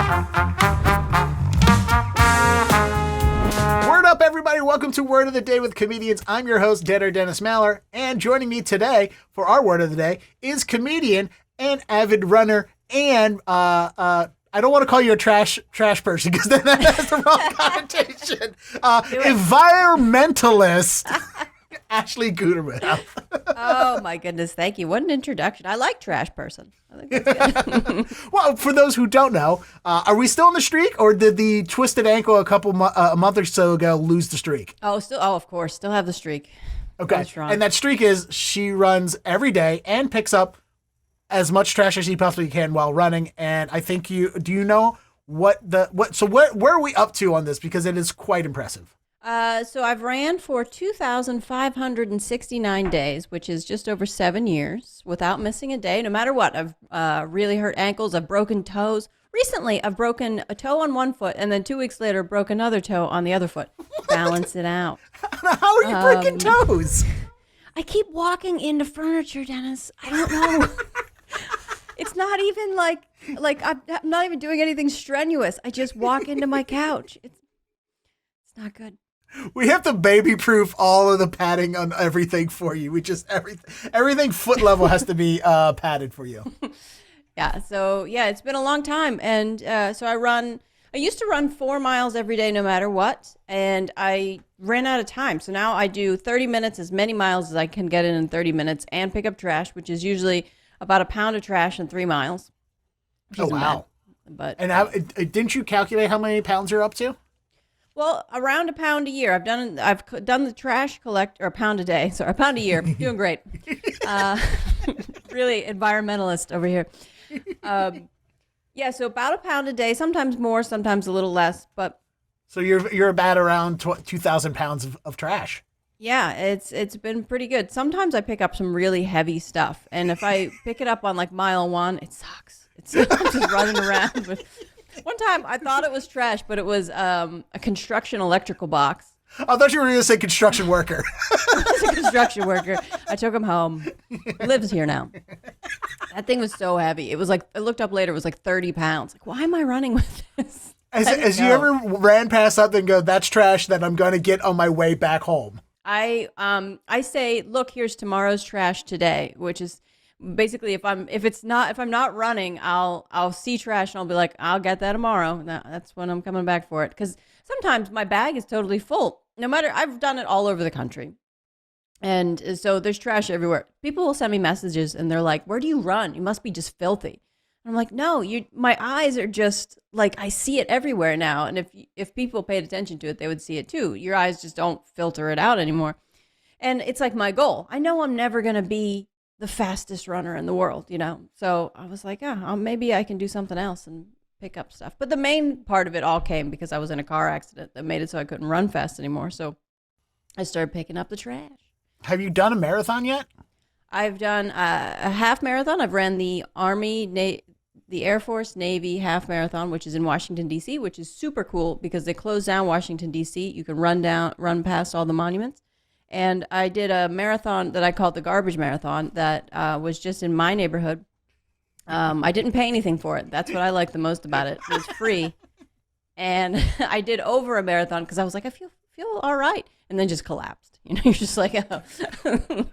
Word up, everybody. Welcome to Word of the Day with Comedians. I'm your host, Dennis Maller, and joining me today for our Word of the Day is comedian and avid runner and, I don't want to call you a trash person because then that has the wrong connotation. Environmentalist, Ashley Guttermuth. Oh, my goodness. Thank you. What an introduction. I like trash person. I think that's good. Well, for those who don't know, are we still in the streak, or did the twisted ankle a month or so ago lose the streak? Oh, of course. Still have the streak. Okay. And that streak is she runs every day and picks up as much trash as she possibly can while running. And I think do you know where are we up to on this? Because it is quite impressive. So I've ran for 2,569 days, which is just over 7 years without missing a day, no matter what. I've really hurt ankles. I've broken toes. Recently, I've broken a toe on one foot, and then 2 weeks later, broke another toe on the other foot. Balance it out. How are you breaking toes? I keep walking into furniture, Dennis. I don't know. It's not even like I'm not even doing anything strenuous. I just walk into my couch. It's not good. We have to baby-proof all of the padding on everything for you. Everything foot level has to be padded for you. Yeah. So it's been a long time, and so I used to run 4 miles every day, no matter what, and I ran out of time. So now I do 30 minutes, as many miles as I can get in 30 minutes, and pick up trash, which is usually about a pound of trash in 3 miles. Oh, wow. But didn't you calculate how many pounds you're up to? Well, around a pound a year. I've done the trash collect, or a pound a day. Sorry, a pound a year. Doing great. Really environmentalist over here. So about a pound a day, sometimes more, sometimes a little less. But so you're about around 2,000 pounds of trash. Yeah, it's been pretty good. Sometimes I pick up some really heavy stuff, and if I pick it up on like mile 1, it sucks. I'm just running around with. One time I thought it was trash, but it was a construction electrical box. I thought you were going to say construction worker. It was a construction worker. I took him home. He lives here now. That thing was so heavy. It was like, I looked up later, it was like 30 pounds. Like, why am I running with this? As you ever ran past something and go, that's trash that I'm going to get on my way back home? I say, look, here's tomorrow's trash today, which is basically if I'm not running, I'll see trash and I'll be like, I'll get that tomorrow. That's when I'm coming back for it. Because sometimes my bag is totally full. No matter, I've done it all over the country. And so there's trash everywhere. People will send me messages and they're like, where do you run? You must be just filthy. And I'm like, no, my eyes are just like, I see it everywhere now. And if people paid attention to it, they would see it too. Your eyes just don't filter it out anymore. And it's like my goal. I know I'm never going to be the fastest runner in the world, So I was like, maybe I can do something else and pick up stuff. But the main part of it all came because I was in a car accident that made it so I couldn't run fast anymore. So I started picking up the trash. Have you done a marathon yet? I've done a half marathon. I've ran the Army, the Air Force, Navy half marathon, which is in Washington, D.C., which is super cool because they closed down Washington, D.C. You can run past all the monuments. And I did a marathon that I called the garbage marathon that was just in my neighborhood. I didn't pay anything for it. That's what I like the most about it. It was free. And I did over a marathon because I was like, I feel all right. And then just collapsed. You're just like, oh.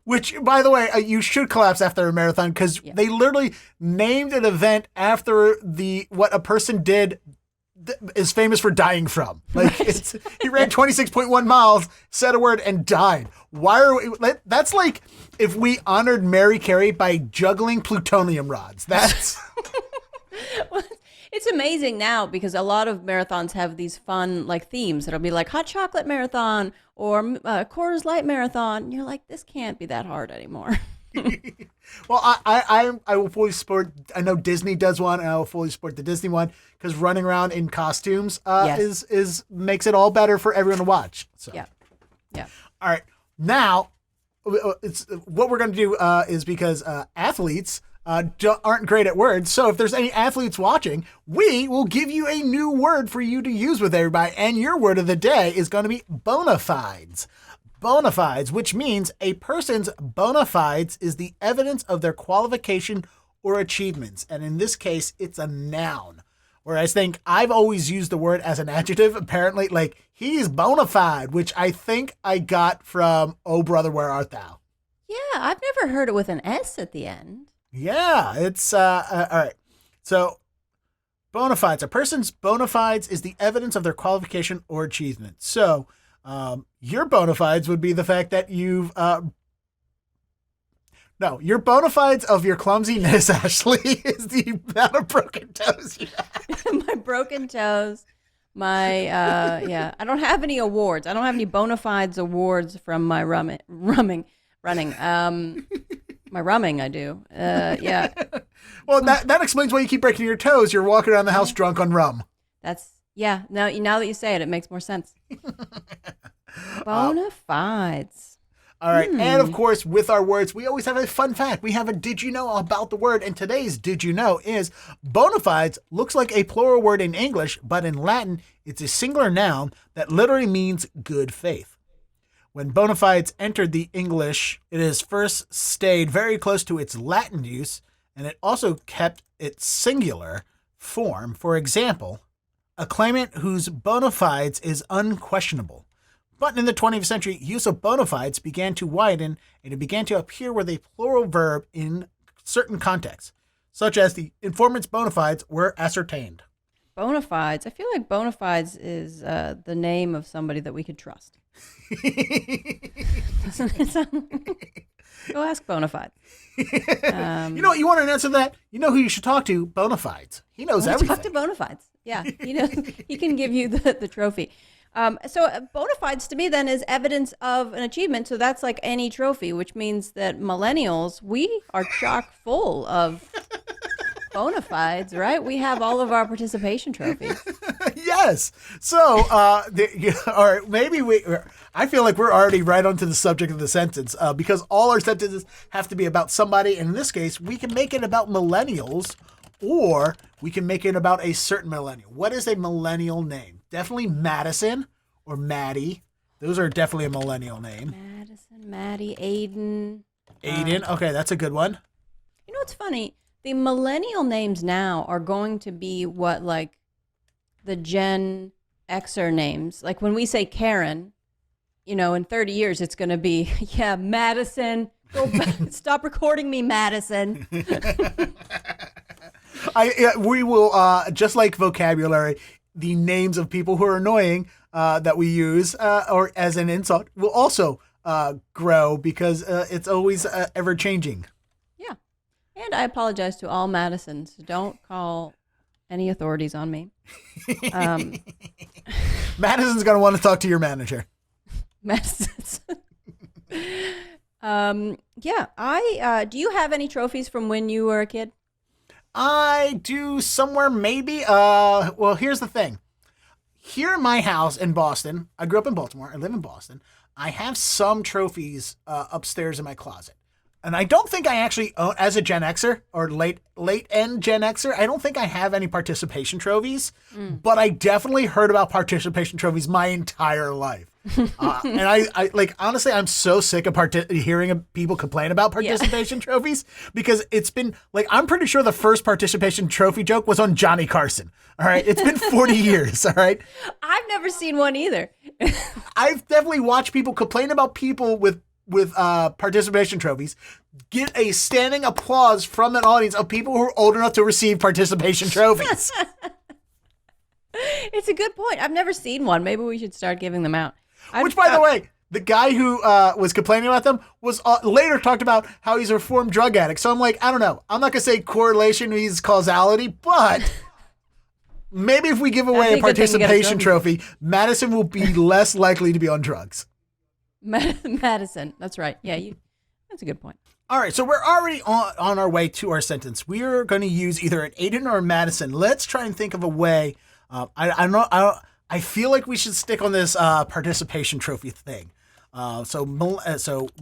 Which, by the way, you should collapse after a marathon because they literally named an event after what a person did is famous for dying from. Like he ran 26.1 miles, said a word, and died. That's like if we honored Mary Carey by juggling plutonium rods. That's well, it's amazing now because a lot of marathons have these fun like themes. It'll be like hot chocolate marathon or Coors Light marathon. And you're like, this can't be that hard anymore. Well, I will fully support. I know Disney does one, and I will fully support the Disney one because running around in costumes is makes it all better for everyone to watch. So yeah. All right, now it's what we're going to do is because athletes aren't great at words. So if there's any athletes watching, we will give you a new word for you to use with everybody, and your word of the day is going to be bona fides. Bona fides, which means a person's bona fides is the evidence of their qualification or achievements. And in this case, it's a noun. Whereas I've always used the word as an adjective. Apparently, like, he's bona fide, which I think I got from Oh Brother, Where Art Thou? Yeah, I've never heard it with an S at the end. Yeah, it's, all right. So, bona fides. A person's bona fides is the evidence of their qualification or achievement. So, your bona fides would be the fact that you've, no, your bona fides of your clumsiness, Ashley, is the amount of broken toes you have. My broken toes. My, I don't have any awards. I don't have any bona fides awards from my running. My rumming, I do. Yeah. Well, that explains why you keep breaking your toes. You're walking around the house drunk on rum. Yeah. Now that you say it, it makes more sense. Bona fides. All right. And of course, with our words, we always have a fun fact. We have a did you know about the word. And today's did you know is bona fides looks like a plural word in English, but in Latin, it's a singular noun that literally means good faith. When bona fides entered the English, it has first stayed very close to its Latin use, and it also kept its singular form. For example, a claimant whose bona fides is unquestionable. But in the 20th century, use of bona fides began to widen, and it began to appear with a plural verb in certain contexts, such as the informant's bona fides were ascertained. Bona fides. I feel like bona fides is the name of somebody that we could trust. Doesn't it sound? Go ask bona fide. You know what? You want an answer to that? You know who you should talk to? Bona fides. He knows everything. Talk to bona fides. Yeah, he can give you the trophy. So bona fides to me then is evidence of an achievement. So that's like any trophy, which means that millennials, we are chock full of bona fides, right? We have all of our participation trophies. Yes. So, or maybe I feel like we're already right onto the subject of the sentence because all our sentences have to be about somebody. And in this case, we can make it about millennials or we can make it about a certain millennial. What is a millennial name? Definitely Madison or Maddie. Those are definitely a millennial name. Madison, Maddie, Aiden. Aiden. Okay, that's a good one. You know what's funny? The millennial names now are going to be what, like, the Gen Xer names. Like when we say Karen, in 30 years, it's going to be, yeah, Madison. Go back. Stop recording me, Madison. We will, just like vocabulary, the names of people who are annoying that we use or as an insult will also grow because it's always ever changing. Yeah. And I apologize to all Madisons. Don't call any authorities on me. Madison's going to want to talk to your manager. Madison's. Yeah. Do you have any trophies from when you were a kid? I do somewhere maybe. Well, here's the thing. Here in my house in Boston, I grew up in Baltimore. I live in Boston. I have some trophies upstairs in my closet. And I don't think I actually own, as a Gen Xer or late end Gen Xer, I don't think I have any participation trophies, but I definitely heard about participation trophies my entire life. And I like, honestly, I'm so sick of hearing of people complain about participation trophies because it's been like, I'm pretty sure the first participation trophy joke was on Johnny Carson. All right. It's been 40 years. All right. I've never seen one either. I've definitely watched people complain about people with participation trophies get a standing applause from an audience of people who are old enough to receive participation trophies. It's a good point. I've never seen one. Maybe we should start giving them out. Which, by the way, the guy who was complaining about them was later talked about how he's a reformed drug addict. So I'm like, I don't know. I'm not going to say correlation means causality, but maybe if we give away a participation trophy, Madison will be less likely to be on drugs. Madison. That's right. Yeah, that's a good point. All right, so we're already on our way to our sentence. We are going to use either an Aiden or a Madison. Let's try and think of a way. I feel like we should stick on this participation trophy thing. So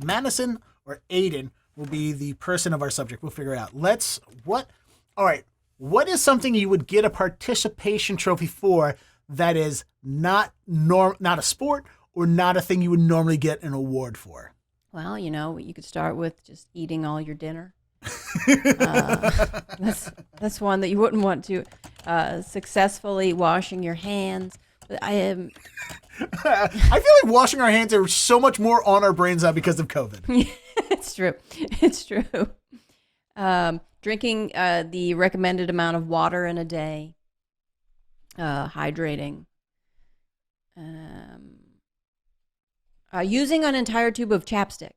Madison or Aiden will be the person of our subject. We'll figure it out. All right. What is something you would get a participation trophy for that is not a sport or not a thing you would normally get an award for? Well, you could start with just eating all your dinner. That's one that you wouldn't want to. Successfully washing your hands. But I am. I feel like washing our hands are so much more on our brains now because of COVID. It's true. It's true. Drinking the recommended amount of water in a day. Hydrating. Using an entire tube of chapstick.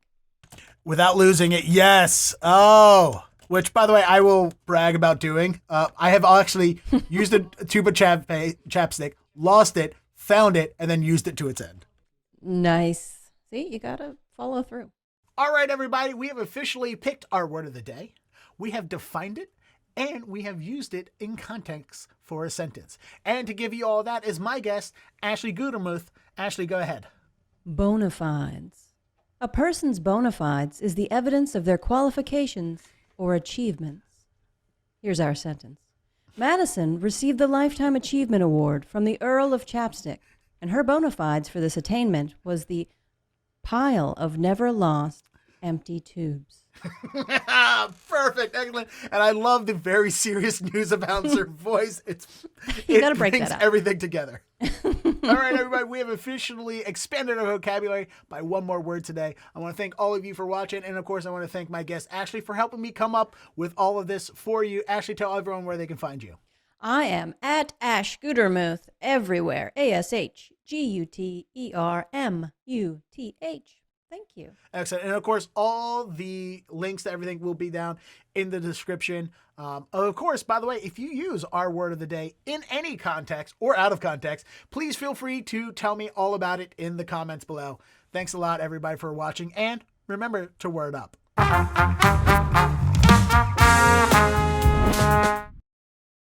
Without losing it, yes. Oh, which, by the way, I will brag about doing. I have actually used a tube of chapstick, lost it, found it, and then used it to its end. Nice. See, you got to follow through. All right, everybody, we have officially picked our word of the day. We have defined it, and we have used it in context for a sentence. And to give you all that is my guest, Ashley Guttermuth. Ashley, go ahead. Bona fides. A person's bona fides is the evidence of their qualifications or achievements. Here's our sentence. Madison received the Lifetime Achievement Award from the Earl of Chapstick, and her bona fides for this attainment was the pile of never lost empty tubes. Perfect, excellent. And I love the very serious news announcer voice. You gotta break brings that up. everything together. All right, everybody, we have officially expanded our vocabulary by one more word today. I want to thank all of you for watching, and of course, I want to thank my guest Ashley for helping me come up with all of this for you. Ashley, tell everyone where they can find you. I am at Ash Guttermuth everywhere. ASHGUTERMUTH. Thank you. Excellent. And of course, all the links to everything will be down in the description. Of course, by the way, if you use our word of the day in any context or out of context, please feel free to tell me all about it in the comments below. Thanks a lot, everybody, for watching. And remember to word up.